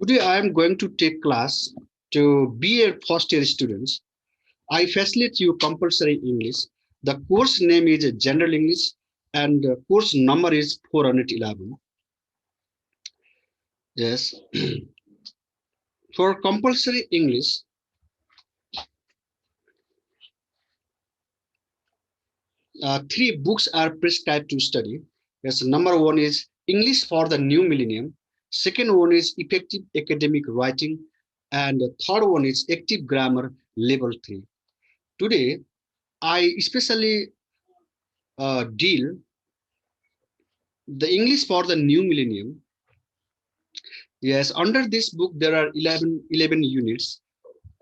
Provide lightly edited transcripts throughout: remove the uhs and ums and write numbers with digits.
Today I am going to take class to BA first year students. I facilitate you compulsory English. The course name is General English and the course number is 411. Yes. For compulsory English, three books are prescribed to study. Yes, number one is English for the New Millennium. Second one is Effective Academic Writing. And the third one is Active Grammar Level 3. Today, I especially deal the English for the New Millennium. Yes, under this book, there are 11 units.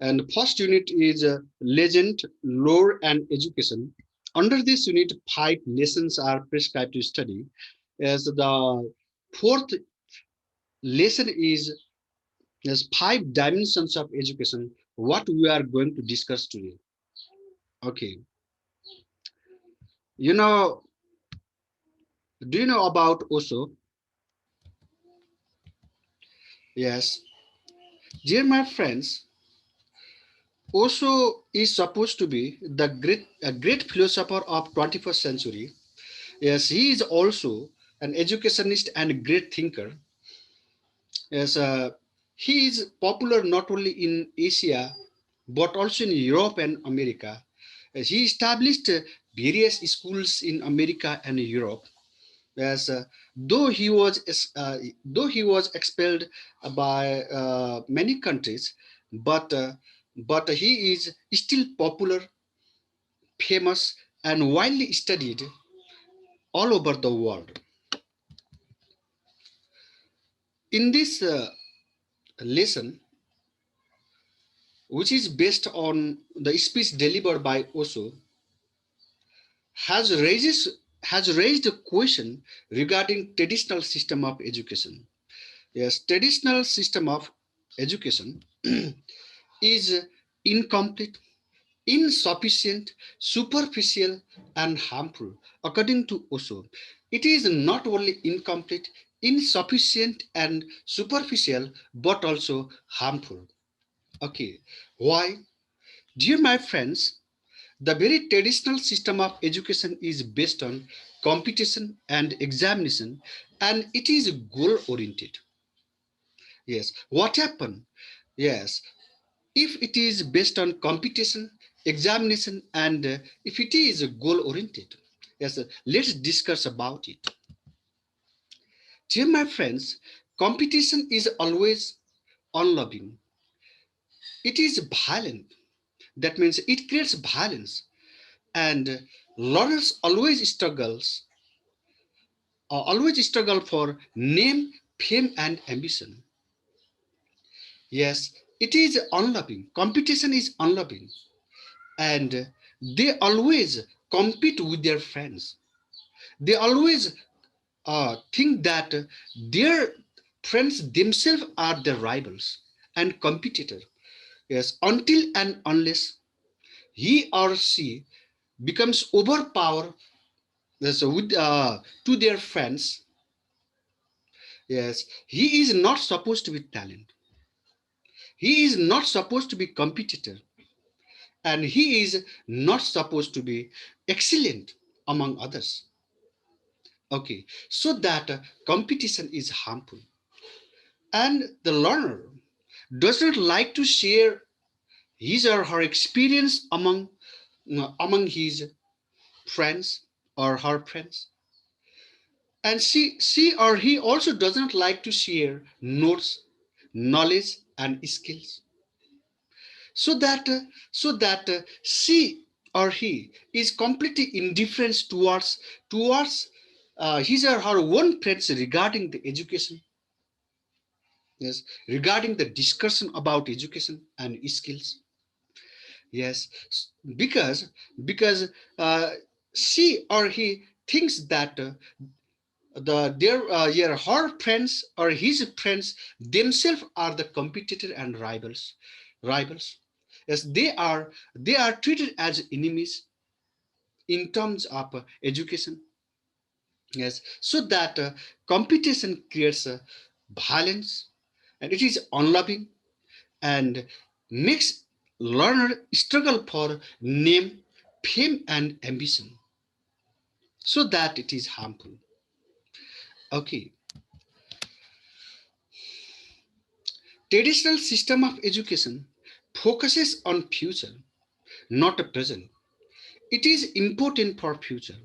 And the first unit is Legend, Lore, and Education. Under this unit, 5 lessons are prescribed to study. As the fourth lesson is 5 dimensions of education, what we are going to discuss today. Okay. You know, do you know about Osho? Yes. Dear my friends, Osho is supposed to be the great philosopher of 21st century. Yes, he is also an educationist and great thinker. Yes, he is popular not only in Asia but also in Europe and America. Yes, he established various schools in America and Europe. Yes, though he was expelled by many countries, but he is still popular, famous, and widely studied all over the world. In this lesson, which is based on the speech delivered by Osho, has raises has raised a question regarding traditional system of education. Yes, traditional system of education is incomplete, insufficient, superficial, and harmful. According to Osho, it is not only incomplete, insufficient, and superficial, but also harmful. Okay, why? Dear my friends, the very traditional system of education is based on competition and examination, and it is goal oriented. Yes, what happened? Yes, if it is based on competition, examination, and if it is goal oriented, yes, let's discuss about it. Dear my friends, competition is always unloving. It is violent. That means it creates violence, and learners always struggle for name, fame, and ambition. Yes, it is unloving. Competition is unloving, and they always compete with their friends. They always think that their friends themselves are the rivals and competitor. Yes, until and unless he or she becomes overpowered, yes, to their friends. Yes, he is not supposed to be talent. He is not supposed to be competitor, and he is not supposed to be excellent among others. Okay, so that competition is harmful, and the learner does not like to share his or her experience among his friends or her friends, and she or he also does not like to share notes, knowledge, and skills, so that she or he is completely indifferent towards his or her own friends regarding the education. Yes, regarding the discussion about education and skills. Yes, because because uh, she or he thinks that their her friends or his friends themselves are the competitor and rivals. Yes, they are treated as enemies in terms of education. Yes, so that competition creates violence, and it is unloving and makes learner struggle for name, fame, and ambition, so that it is harmful. Okay, traditional system of education focuses on future, not a present. It is important for future,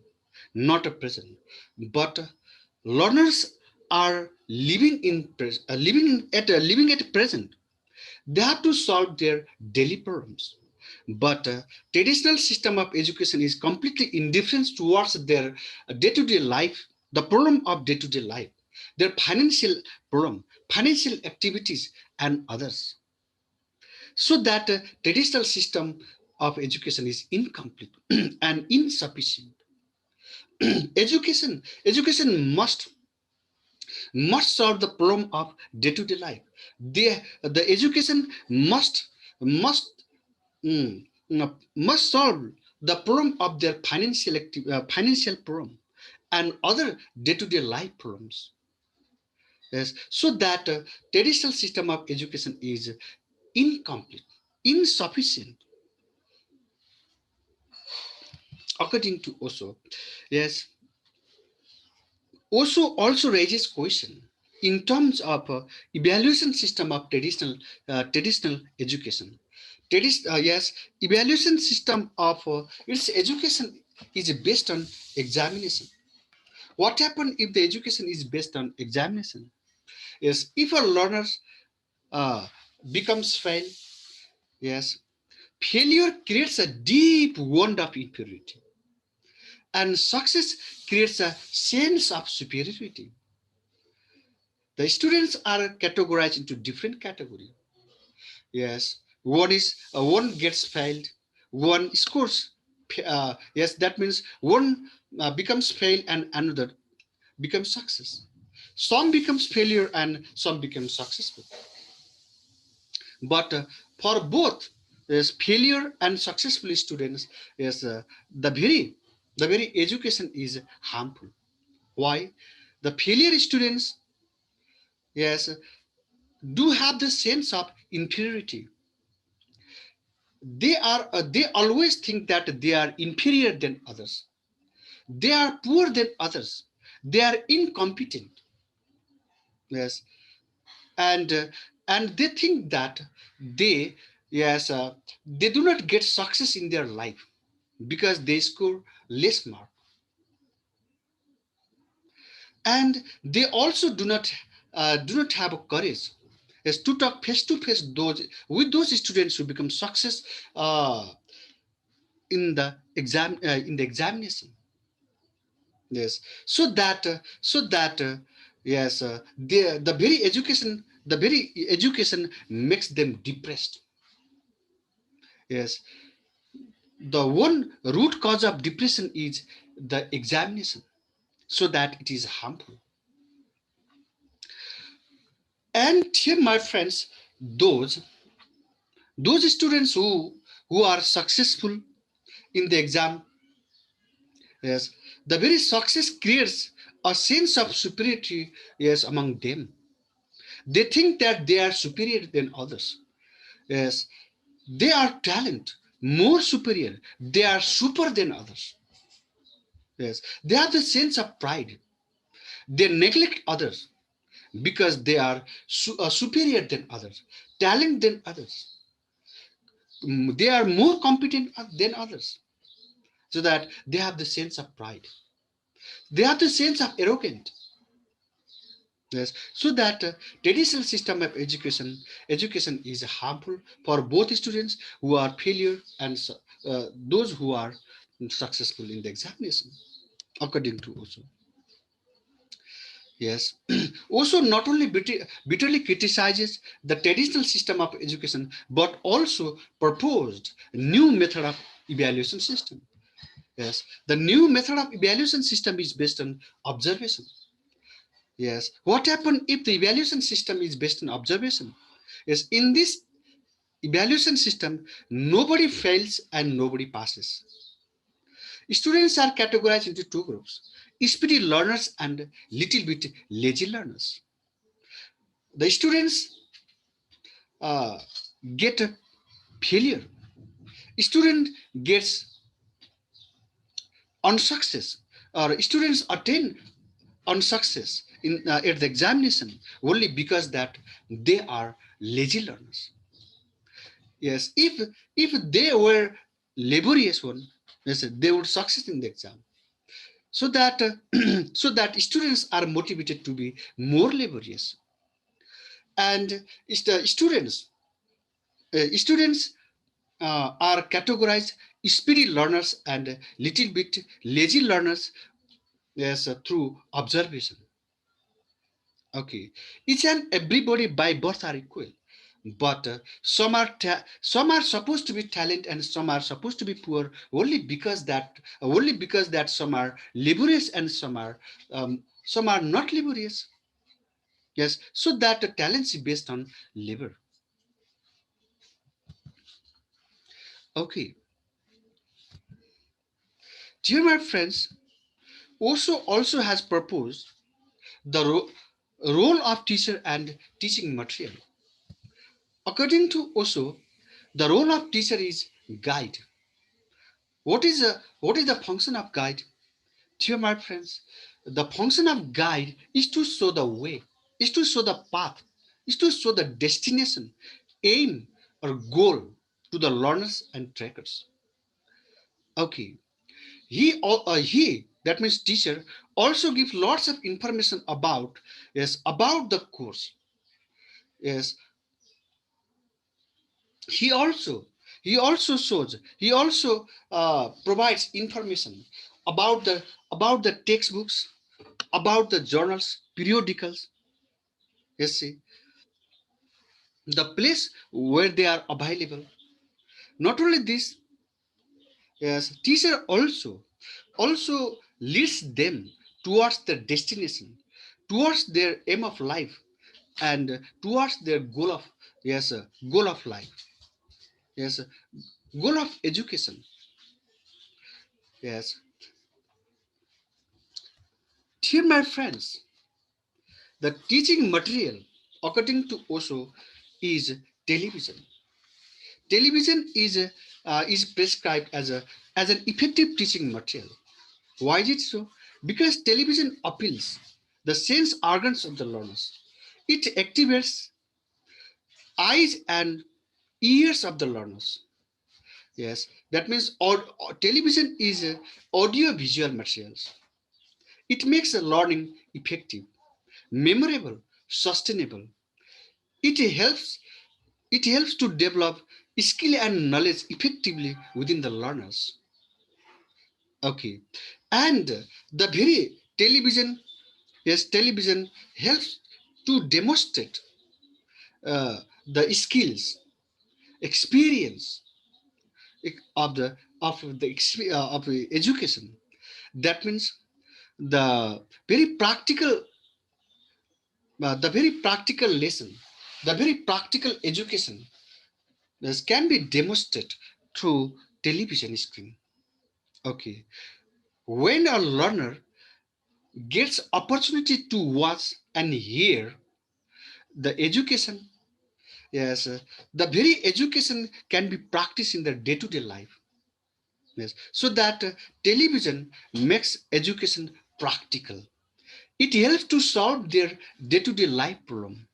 not a present, but learners are living at present. They have to solve their daily problems. But traditional system of education is completely indifferent towards their day-to-day life, the problem of day-to-day life, their financial problem, financial activities, and others. So that traditional system of education is incomplete and insufficient. Education must solve the problem of day-to-day life. The education must must solve the problem of their financial problem and other day-to-day life problems. Yes, so that traditional system of education is incomplete, insufficient, according to Osho. Yes, also raises question in terms of evaluation system of traditional education. Yes, evaluation system of its education is based on examination. What happens if the education is based on examination? Yes, if a learner uh, becomes fail, yes, failure creates a deep wound of inferiority, and success creates a sense of superiority. The students are categorized into different categories. Yes, one gets failed, one scores. Yes, that means one becomes fail and another becomes success. Some becomes failure and some becomes successful. But for both, yes, failure and successful students, yes, the very education is harmful. Why? The failure students, yes, do have the sense of inferiority. They always think that they are inferior than others. They are poor than others. They are incompetent. Yes, and and they think that they yes they do not get success in their life because they score less mark, and they also do not have a courage is to talk face to face those students who become success uh, in the examination. Yes, so that yes the very education makes them depressed. Yes, the one root cause of depression is the examination, so that it is harmful. And here, my friends, those students who are successful in the exam, yes, the very success creates a sense of superiority, yes, among them. They think that they are superior than others. Yes, they are talent more superior. They are super than others. Yes, they have the sense of pride. They neglect others because they are superior than others, talent than others. They are more competent than others, so that they have the sense of pride. They have the sense of arrogant. Yes, so that traditional system of education is harmful for both students who are failure and those who are successful in the examination, according to also. Yes, also not only bitterly criticizes the traditional system of education, but also proposed new method of evaluation system. Yes, the new method of evaluation system is based on observation. Yes, what happened if the evaluation system is based on observation? Yes, in this evaluation system, nobody fails and nobody passes. Students are categorized into two groups: speedy learners and little bit lazy learners. The students uh, get a failure. Student gets on success, or students attain on success in at the examination only because that they are lazy learners. Yes, if they were laborious one, yes, they would succeed in the exam. So that so that students are motivated to be more laborious, and the students are categorized speedy learners and little bit lazy learners, yes, through observation. Okay, each and everybody by birth are equal, but some are supposed to be talent and some are supposed to be poor only because that some are laborious and some are not laborious. Yes, so that the talent is based on labor. Okay, dear my friends, also has proposed the role of teacher and teaching material. According to Osho, the role of teacher is guide. What is the function of guide? Dear my friends, the function of guide is to show the way, is to show the path, is to show the destination, aim or goal to the learners and trackers. Okay, he that means teacher also gives lots of information about, yes, about the course. Yes, he also he also provides information about the textbooks, about the journals, periodicals. Yes, see, the place where they are available. Not only this, yes, teacher also leads them towards the destination, towards their aim of life, and towards their goal of, yes, goal of life. Yes, goal of education. Yes, dear my friends, the teaching material, according to Osho, is television. Television is prescribed as an effective teaching material. Why is it so? Because television appeals the sense organs of the learners. It activates eyes and ears of the learners. Yes, that means television is audio visual materials. It makes the learning effective, memorable, sustainable. It helps it helps to develop skill and knowledge effectively within the learners. Okay, and the very television, yes, television helps to demonstrate the skills, experience of the education. That means the very practical, the very practical lesson, the very practical education, this can be demonstrated through television screen. Okay, when a learner gets opportunity to watch and hear the education, yes, the very education can be practiced in their day-to-day life. Yes, so that television makes education practical. It helps to solve their day-to-day life problem.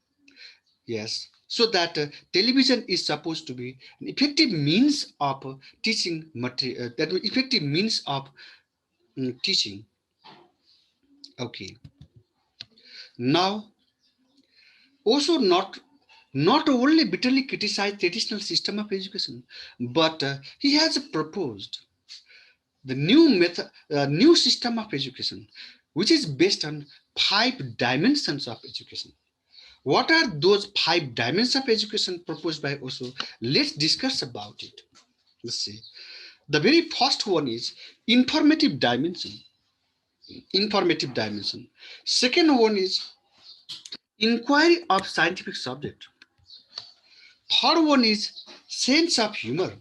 Yes, so that television is supposed to be an effective means of teaching material, that effective means of teaching. Okay, now also not only bitterly criticized traditional system of education, but he has proposed the new system of education, which is based on 5 dimensions of education. What are those 5 dimensions of education proposed by Osho? Let's discuss about it. Let's see. The very first one is informative dimension. Informative dimension. Second one is inquiry of scientific subject. Third one is sense of humor.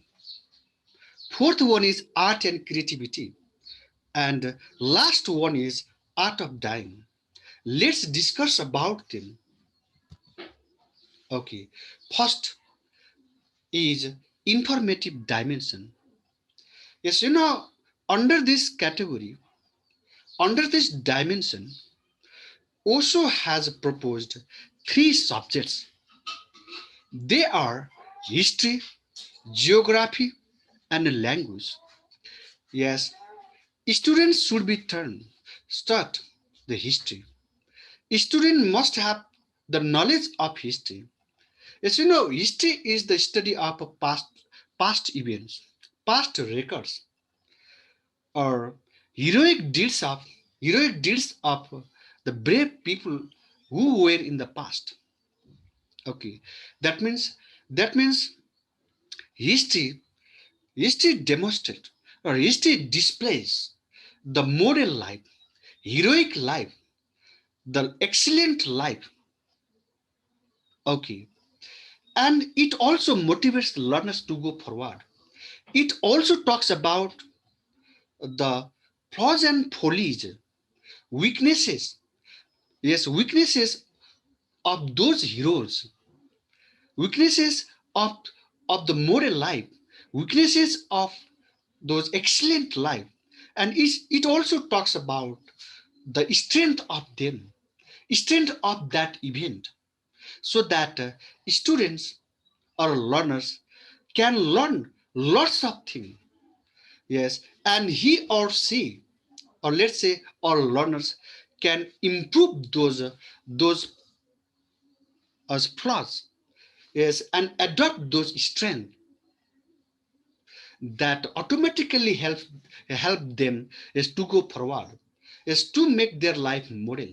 Fourth one is art and creativity. And last one is art of dying. Let's discuss about them. Okay, first is informative dimension. Yes, under this category, under this dimension, Osho has proposed three subjects. They are history, geography, and language. Yes, students should be start the history. Student must have the knowledge of history. As you know, history is the study of past events, past records, or heroic deeds of heroic deeds of the brave people who were in the past. Okay, that means that means history history demonstrates or history displays the model life, heroic life, the excellent life. Okay, and it also motivates learners to go forward. It also talks about the flaws and follies, weaknesses, yes, weaknesses of those heroes, weaknesses of, of the moral life, weaknesses of those excellent life. And it also talks about the strength of them, strength of that event, so that students or learners can learn lots of things. Yes, and he or she, or let's say all learners, can improve those as flaws. Yes, and adopt those strengths that automatically help them is to go forward, is to make their life model,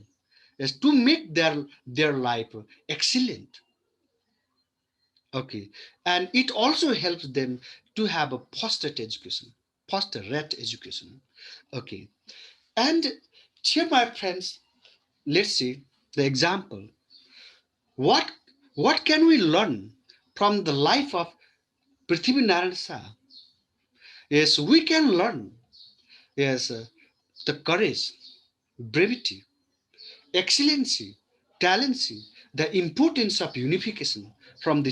is to make their life excellent. Okay, and it also helps them to have a post-rate education, post-rate education. Okay, and here, my friends, let's see the example. What what can we learn from the life of Prithvi Shah? Yes, we can learn. Yes, the courage, brevity, excellency, talency, the importance of unification from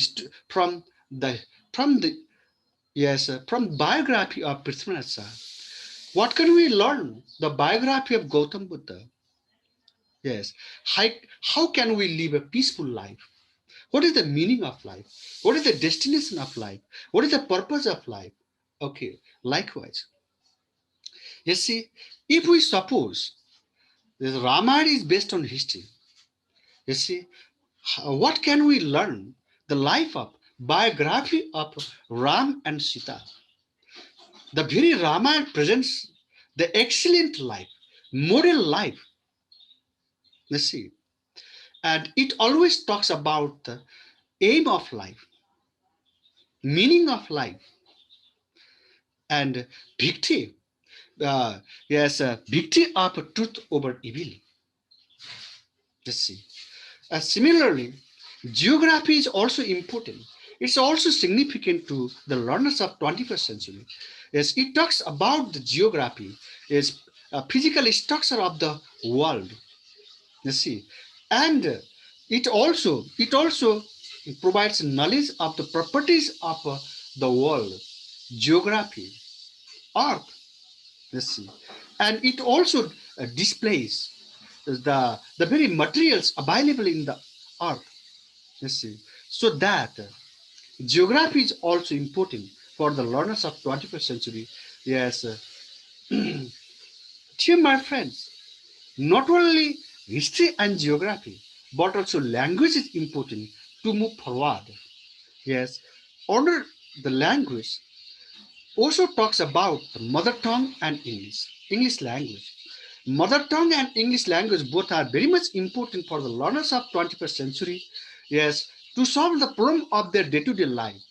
from the from the yes from biography of Prithvi Shah. What can we learn? The biography of Gautam Buddha. Yes, how, how can we live a peaceful life? What is the meaning of life? What is the destination of life? What is the purpose of life? Okay, likewise. You see, if we suppose this Ramayana is based on history, you see, what can we learn? The life of, biography of Ram and Sita. The very Ramayana presents the excellent life, moral life, you see, and it always talks about the aim of life, meaning of life, and victory. Yes, victory of truth over evil. Let's see. Similarly, geography is also important. It's also significant to the learners of 21st century. Yes, it talks about the geography, is physical structure of the world. You see, and it also provides knowledge of the properties of the world, geography, earth. You see, and it also displays the very materials available in the earth. You see, so that geography is also important for the learners of 21st century. Yes, dear my friends, not only history and geography, but also language is important to move forward. Yes, under the language also talks about the mother tongue and English language. Mother tongue and English language both are very much important for the learners of 21st century. Yes, to solve the problem of their day-to-day life,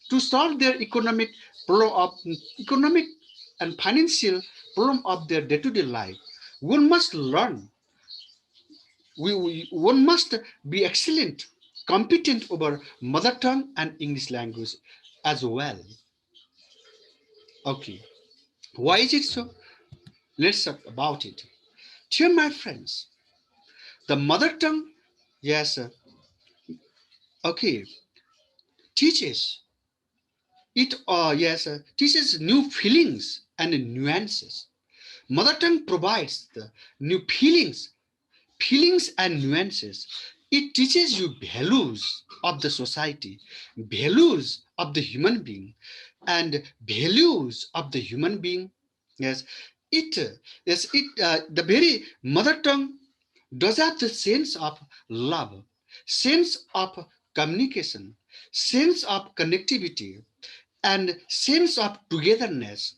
to solve their economic and financial problem of their day-to-day life. One must learn. One must be excellent, competent over mother tongue and English language as well. Okay, why is it so? Let's talk about it. Dear my friends, the mother tongue, yes, okay, teaches teaches new feelings and nuances. Mother tongue provides the new feelings and nuances. It teaches you values of the society, values of the human being, and values of the human being. Yes, it the very mother tongue does have the sense of love, sense of communication, sense of connectivity, and sense of togetherness,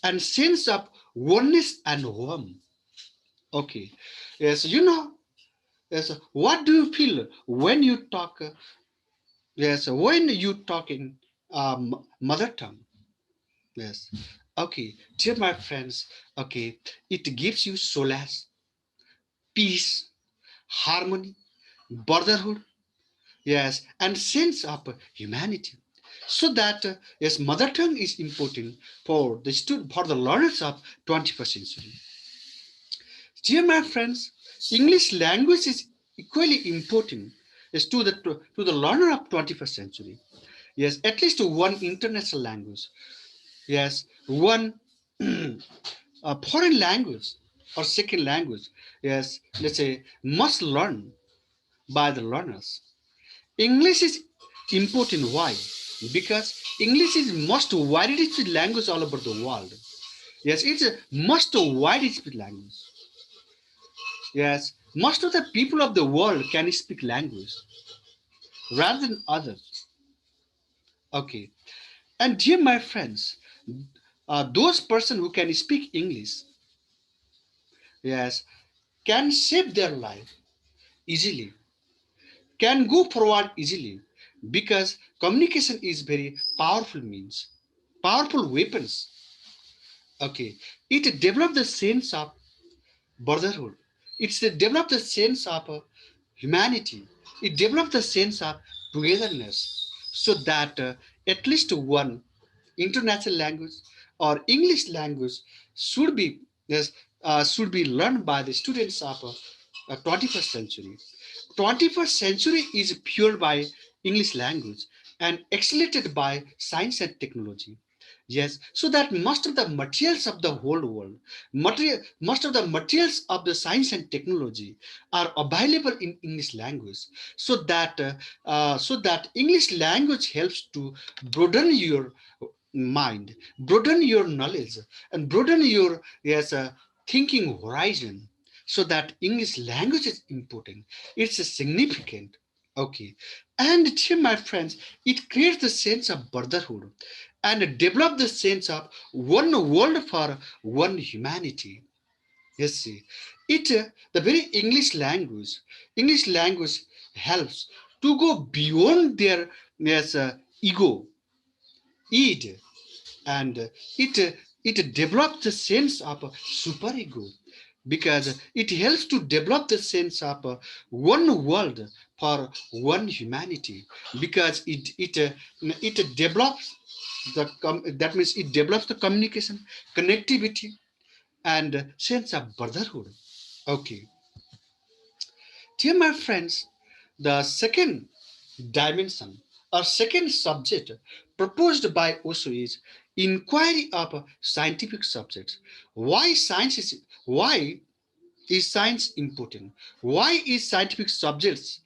and sense of oneness and home. Okay, yes, yes, what do you feel when you talk? Yes, when you talk in mother tongue. Yes, okay, dear my friends. Okay, it gives you solace, peace, harmony, brotherhood. Yes, and sense of humanity. So that yes, mother tongue is important for the learners of 21st century. Dear my friends, English language is equally important is to the learner of 21st century. Yes, at least one international language. Yes, one foreign language or second language. Yes, let's say must learn by the learners. English is important. Why? Because English is most widely speak language all over the world. Yes, it's a most widely speak language. Yes, most of the people of the world can speak language rather than others. Okay, and dear my friends, those person who can speak English, yes, can save their life easily, can go forward easily, because communication is very powerful means, powerful weapons. Okay, it develop the sense of brotherhood. It's develop the sense of humanity. It develop the sense of togetherness, so that at least one international language or English language should be yes, should be learned by the students of 21st century. 21st century is fueled by English language and accelerated by science and technology. Yes, so that most of the materials of the whole world, most of the materials of the science and technology are available in English language. So that English language helps to broaden your mind, broaden your knowledge, and broaden your yes thinking horizon. So that English language is important. It's significant. Okay, and here, my friends, it creates the sense of brotherhood and develop the sense of one world for one humanity. Yes, see, it the very English language helps to go beyond their yes, ego, id, and it develops the sense of superego, because it helps to develop the sense of one world for one humanity, because it develops that means it develops the communication, connectivity, and sense of brotherhood. Okay, dear my friends, the second dimension or second subject proposed by Osho is inquiry of scientific subjects. Why is science important? Why is scientific subjects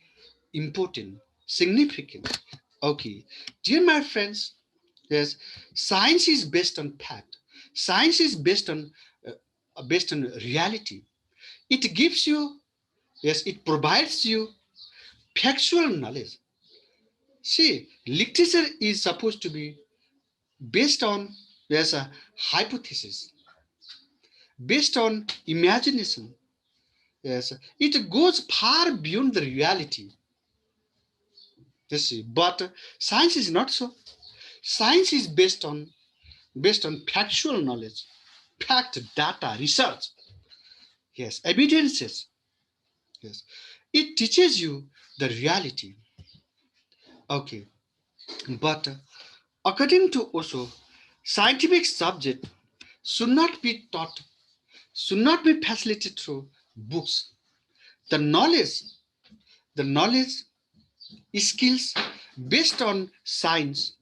important, significant? Okay, dear my friends, yes, science is based on fact. Science is based on reality. It gives you, yes, it provides you factual knowledge. See, literature is supposed to be based on there's a hypothesis, based on imagination. Yes, it goes far beyond the reality. You see, but science is not so. Science is based on factual knowledge, fact, data, research. Yes, evidences. Yes, it teaches you the reality. Okay, but according to Osho, scientific subject should not be taught, should not be facilitated through books. The knowledge, the knowledge, skills based on science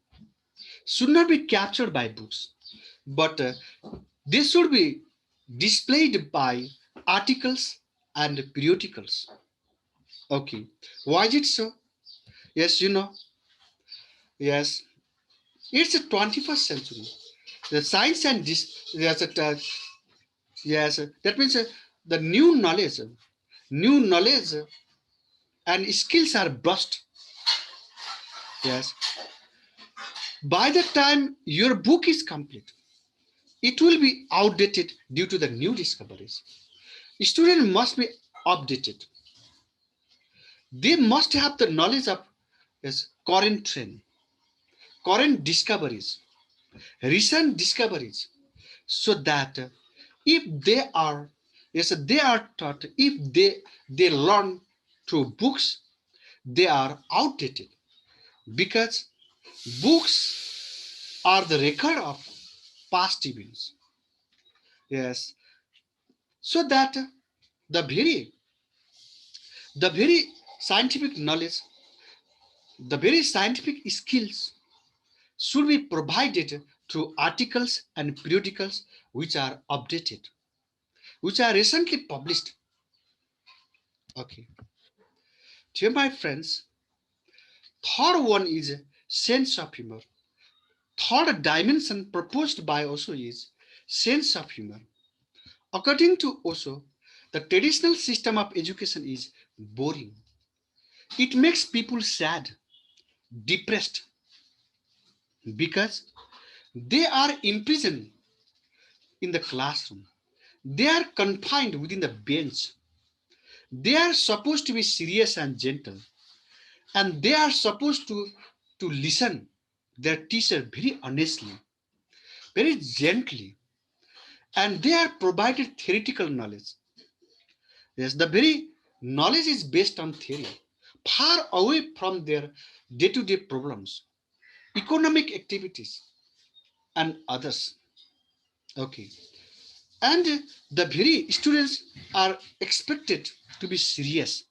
should not be captured by books, but they should be displayed by articles and periodicals. Okay, why is it so? Yes, yes, it's the 21st century. The science and this, yes, that means the new knowledge and skills are burst. Yes, by the time your book is complete, it will be outdated due to the new discoveries. Students must be updated. They must have the knowledge of, yes, current trend, current discoveries, recent discoveries, so that if they are, yes, they are taught, if they learn through books, they are outdated, because books are the record of past events. Yes, so that the very the very scientific knowledge, the very scientific skills should be provided through articles and periodicals which are updated, which are recently published. Okay, dear my friends, third one is sense of humor. Third dimension proposed by Osho is sense of humor. According to Osho, the traditional system of education is boring. It makes people sad, depressed, because they are imprisoned in the classroom. They are confined within the bench. They are supposed to be serious and gentle, and they are supposed to listen their teacher very honestly, very gently, and they are provided theoretical knowledge. Yes, the very knowledge is based on theory, far away from their day-to-day problems, economic activities, and others. Okay, and the very students are expected to be serious.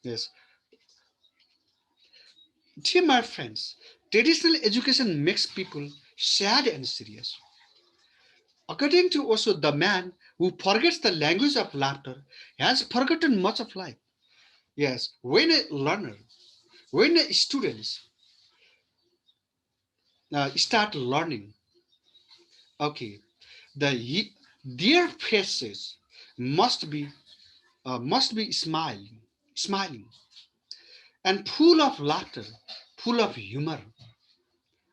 Yes, dear my friends, traditional education makes people sad and serious. According to also the man who forgets the language of laughter has forgotten much of life. Yes, when a learner, when a students start learning, okay, their faces must be smiling, and full of laughter, full of humor.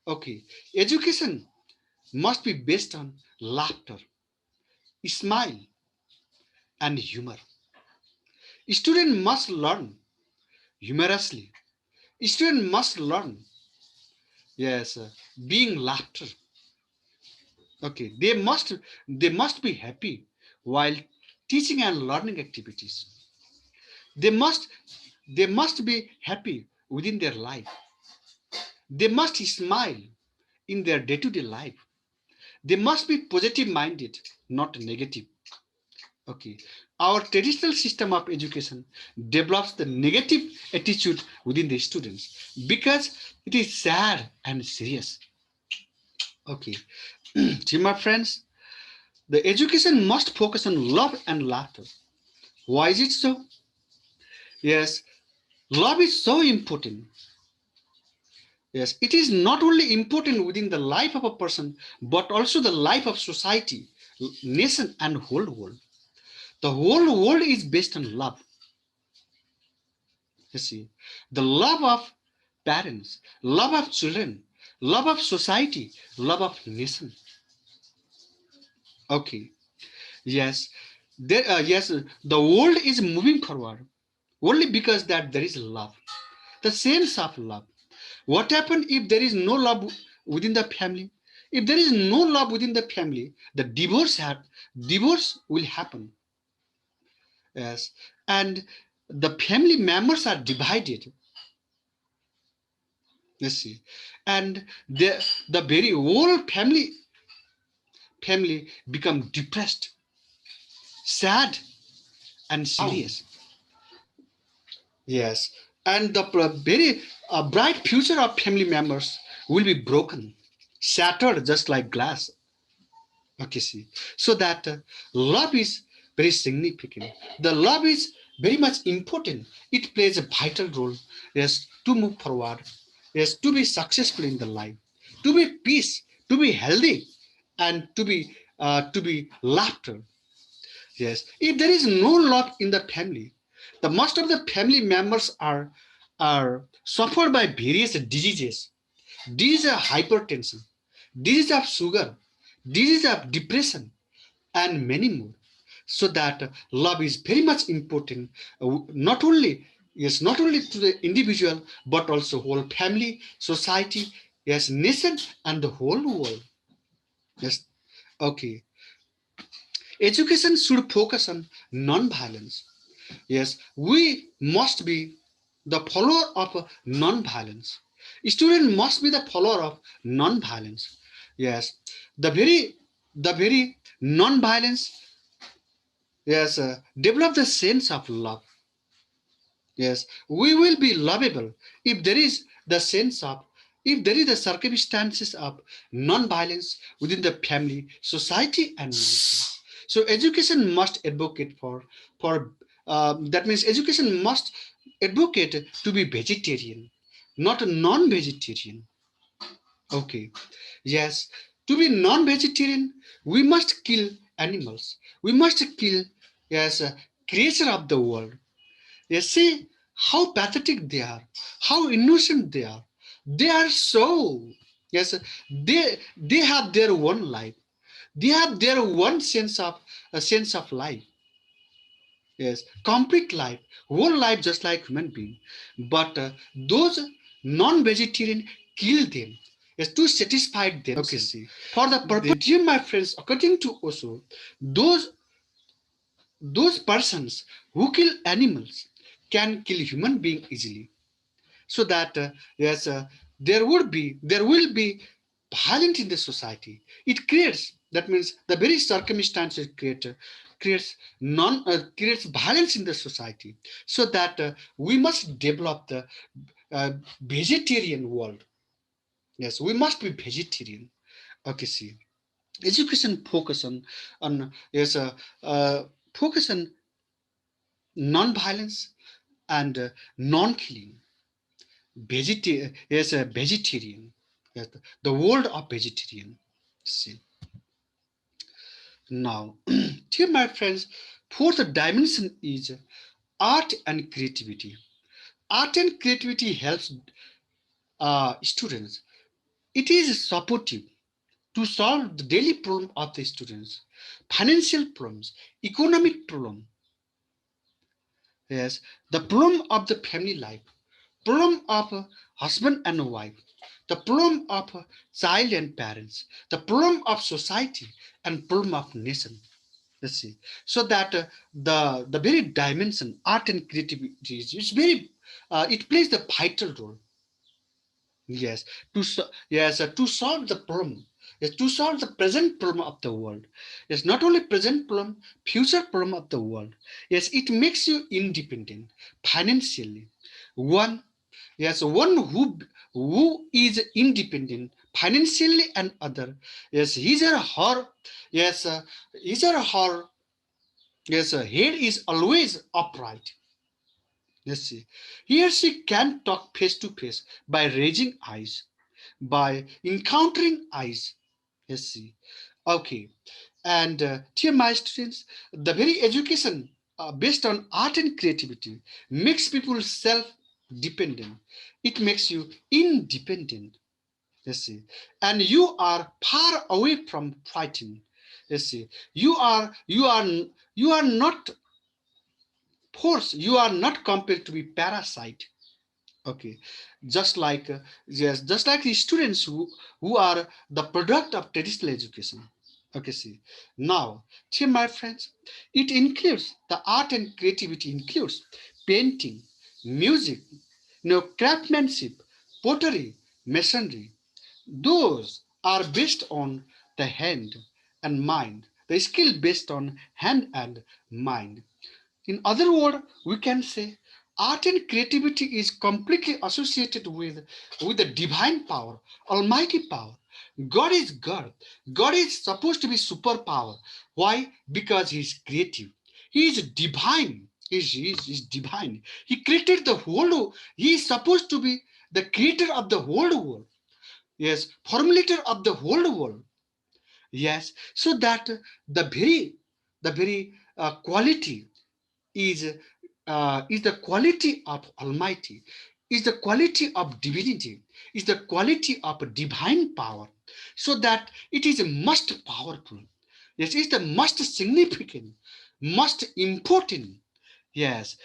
Okay, education must be based on laughter, smile, and humor. Student must learn humorously. Student must learn, yes, being laughter. Okay, they must be happy while teaching and learning activities. They must they must be happy within their life. They must smile in their day-to-day life. They must be positive minded, not negative. Okay, our traditional system of education develops the negative attitude within the students because it is sad and serious. Okay, see my friends, the education must focus on love and laughter. Why is it so? Yes, love is so important. Yes, it is not only important within the life of a person, but also the life of society, nation, and whole world. The whole world is based on love. You see, the love of parents, love of children, love of society, love of nation. Okay, yes, yes, the world is moving forward only because that there is love, the sense of love. What happens if there is no love within the family? If there is no love within the family, the divorce will happen. Yes, and the family members are divided. You see, and the very whole family become depressed, sad, and serious. Yes, and the very bright future of family members will be broken, shattered just like glass. Okay, see, so that love is very significant. The love is very much important. It plays a vital role, yes, to move forward, yes, to be successful in the life, to be peace, to be healthy, and to be laughter. Yes, if there is no love in the family, the most of the family members are suffered by various diseases. Disease of hypertension, disease of sugar, disease of depression, and many more. So that love is very much important, not only, yes, not only to the individual, but also whole family, society, yes, nation, and the whole world. Yes, okay. Education should focus on non-violence. Yes, we must be the follower of non-violence. Student must be the follower of non-violence. Yes, the very non-violence, yes, develop the sense of love. Yes, we will be lovable if there is the sense of, if there is the circumstances of non-violence within the family, society, and nation. So education must advocate for that means education must advocate to be vegetarian, not a non-vegetarian. Okay, yes, to be non-vegetarian, we must kill animals. We must kill, yes, creature of the world. You see how pathetic they are, how innocent they are. They are so, yes, they have their one life. They have their one sense of a sense of life. Yes, complete life, whole life, just like human being. But those non-vegetarian kill them, yes, to satisfy themselves. Okay, see, for the purpose, dear my friends, according to Osho, those persons who kill animals can kill human being easily, so that yes, there will be violence in the society. It creates, that means the very circumstances creates violence in the society, so that we must develop the uh, vegetarian world. Yes, we must be vegetarian. Okay, see, education focus on yes, focus on non-violence and non-killing. Is a vegetarian. Yes, the world of vegetarian. See, now, dear my friends, fourth dimension is art and creativity. Art and creativity helps students. It is supportive to solve the daily problem of the students, financial problems, economic problem. Yes, the problem of the family life, problem of husband and wife, the problem of child and parents, the problem of society, and problem of nation. Let's see. So that the very dimension art and creativity is very it plays the vital role. Yes, to solve the problem. Yes, to solve the present problem of the world. Yes, not only present problem, future problem of the world. Yes, it makes you independent financially. One, yes, one who is independent financially, and other, yes, his or her, yes, his or her, yes, head is always upright. Let's see. He or she can talk face to face by raising eyes, by encountering eyes. Let's see. Okay. And dear my students, the very education based on art and creativity makes people self-dependent. It makes you independent. Let's see. And you are far away from fighting. Let's see. You are not force. You are not compelled to be parasite. Okay, just like yes, just like the students who are the product of traditional education. Okay, see, now here my friends, it includes the art and creativity includes painting, music, craftsmanship, pottery, masonry. Those are based on the hand and mind, the skill based on hand and mind. In other words, we can say art and creativity is completely associated with the divine power, almighty power. God is God. God is supposed to be superpower. Why? Because he is creative. He is divine. He is divine. He created the whole. He is supposed to be the creator of the whole world. Yes, formulator of the whole world. Yes, so that the very quality is is the quality of Almighty, is the quality of divinity, is the quality of divine power, so that it is most powerful. Yes, it's the most significant, most important. Yes,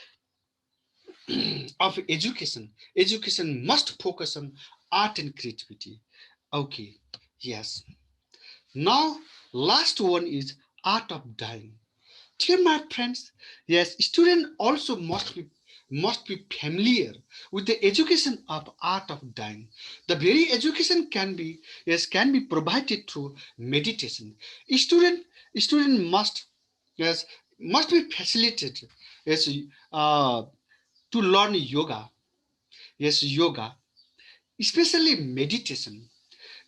of education. Education must focus on art and creativity. Okay, yes. Now, last one is art of dying. Dear my friends, yes, students also must be familiar with the education of art of dying. The very education can be provided through meditation. Student student yes must be facilitated yes uh, to learn yoga. Yes, yoga, especially meditation.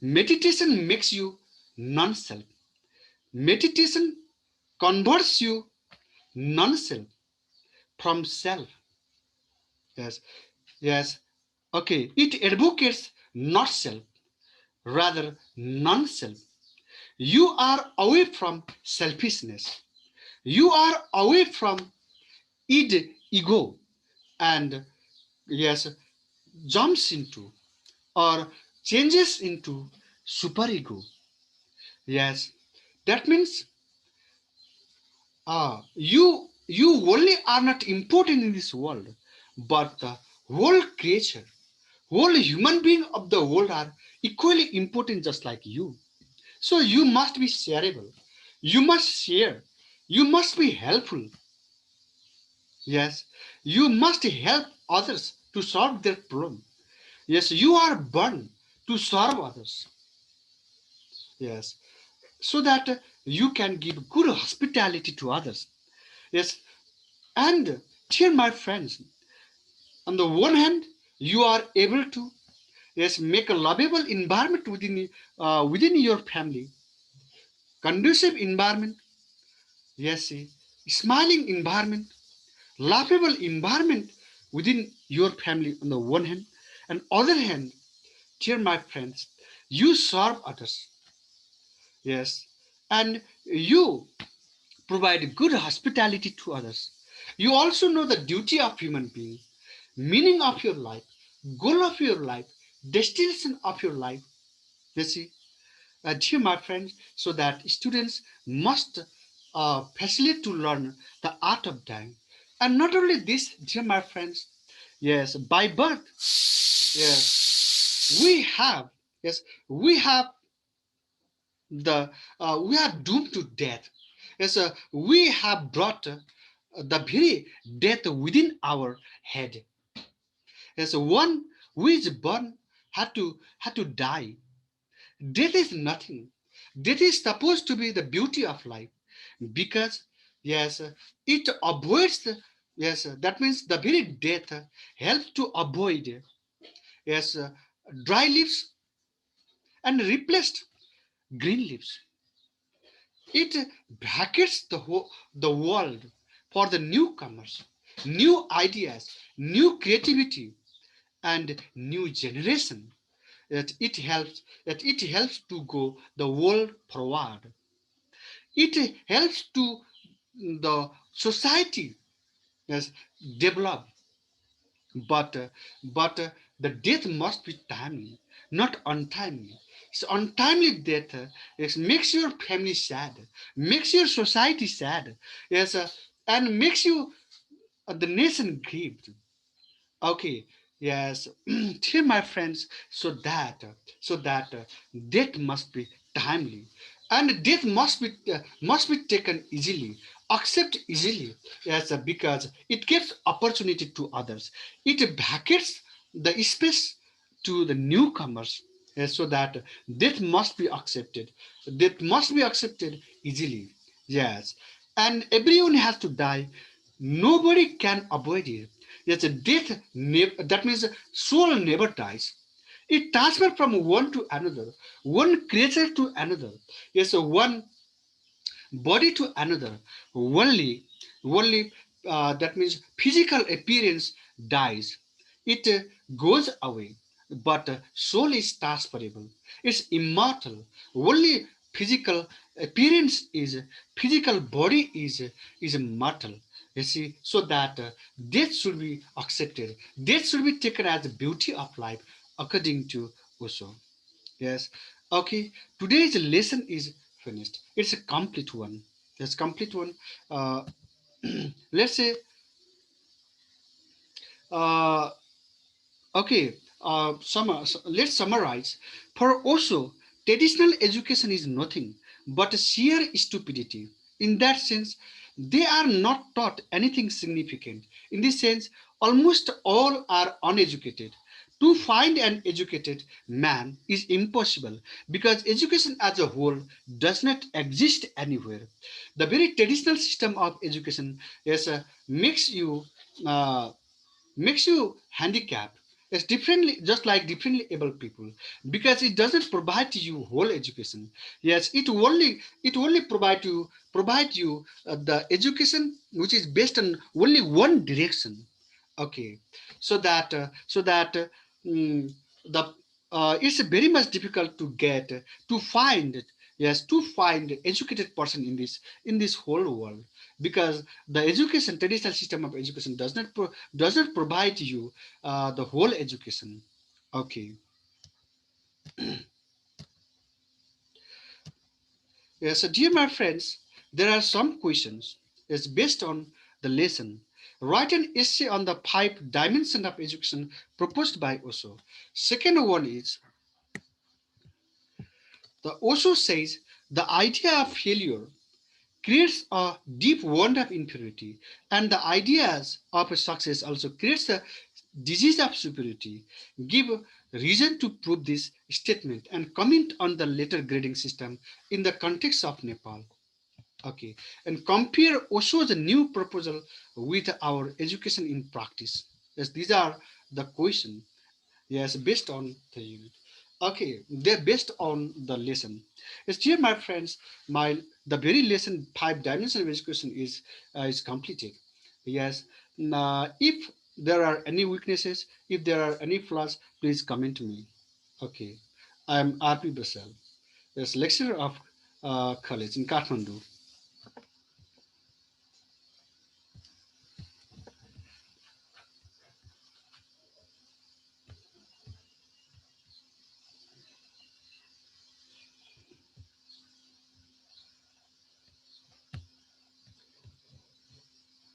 Meditation makes you non-self. Meditation converts you non-self from self. Yes, yes. Okay, it advocates not self, rather non-self. You are away from selfishness. You are away from ego, and yes, jumps into or changes into superego. Yes, that means you only are not important in this world, but the whole creature, whole human being of the world are equally important just like you. So you must be shareable. You must share. You must be helpful. Yes, you must help others to solve their problem. Yes, you are born to serve others. Yes, so that you can give good hospitality to others. Yes, and dear my friends, on the one hand, you are able to yes make a lovable environment within your family, conducive environment. Yes, see, smiling environment, laughable environment within your family on the one hand, and other hand, dear my friends, you serve others. Yes, and you provide good hospitality to others. You also know the duty of human being, meaning of your life, goal of your life, destination of your life. You see, dear my friends, so that students must facilitate to learn the art of dying. And not only this, dear my friends, yes, by birth, yes, yes, we have we are doomed to death. Yes, we have brought the very death within our head. Yes, one who is born had to die. Death is nothing. Death is supposed to be the beauty of life because yes, it avoids yes, that means the very death helps to avoid yes, dry leaves and replaced green leaves. It brackets the world for the newcomers, new ideas, new creativity, and new generation. That it helps to go the world forward. It helps to the society yes, develop, but the death must be timely, not untimely. So untimely death makes your family sad, makes your society sad, yes, and makes you the nation grieved. Okay, yes, dear my friends, so that death must be timely, and death must be taken easily, accept easily, yes, because it gives opportunity to others. It vacates the space to the newcomers, yes, so that death must be accepted. Death must be accepted easily. Yes, and everyone has to die. Nobody can avoid it. Yes, that means soul never dies. It transfers from one to another, one creature to another. Yes, one body to another. Only that means physical appearance dies. It goes away, but soul is transferable. It's immortal. Only physical appearance is physical body is mortal. You see, so that death should be accepted. Death should be taken as the beauty of life, according to Osho. Yes. Okay. Today's lesson is finished. It's a complete one. It's complete one. Uh, let's say. Uh, okay. Let's summarize. For Osho, traditional education is nothing but sheer stupidity. In that sense, they are not taught anything significant. In this sense, almost all are uneducated. To find an educated man is impossible because education as a whole does not exist anywhere. The very traditional system of education makes you uh, makes you handicapped. It's differently, just like differently able people, because it doesn't provide you whole education. Yes, it only provide you the education which is based on only one direction. Okay, so that mm, the it's very much difficult to get to find, yes, to find educated person in this whole world, because the education traditional system of education does not provide you the whole education. Okay. Yes, so dear my friends, there are some questions. It's based on the lesson. Write an essay on the 5 dimensions of education proposed by Osho. Second one is the Osho says the idea of failure creates a deep wonder of inferiority, and the ideas of success also creates a disease of superiority. Give reason to prove this statement and comment on the later grading system in the context of Nepal. Okay, and compare Osho's new proposal with our education in practice. Yes, these are the question. Yes, based on the unit. Okay, they're based on the lesson. Yes, dear my friends, the very lesson 5 dimensions of education is completed. Yes, if there are any weaknesses, if there are any flaws, please comment to me. Okay, I'm RP Bashyal, yes, lecturer of college in Kathmandu.